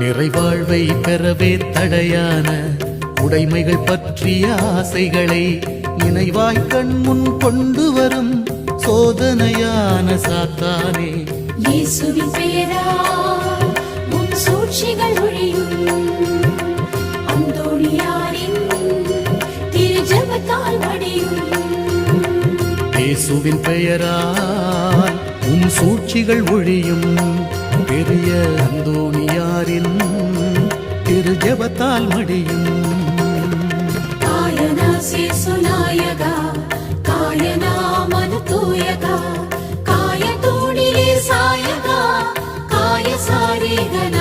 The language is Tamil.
நிறைவாழ்வை பெறவே தடையான உடைமைகள் பற்றிய ஆசைகளை நினைவாய் கண் முன் கொண்டு வரும் சோதனையான சாத்தானே, இயேசுவின் பெயரால் உன் சூழ்ச்சிகள் ஒழியும். அந்தோணியாரின் திரு ஜெபத்தால் மடியும். இயேசுவின் பெயரால் உன் சூழ்ச்சிகள் ஒழியும். பெரிய அந்தோணியாரின் திரு ஜெபத்தால் மடியும். காயனா சேசுநாயகா, காயனா மனதூயகா, காய தோணிலே சாயகா, காய சாரிகன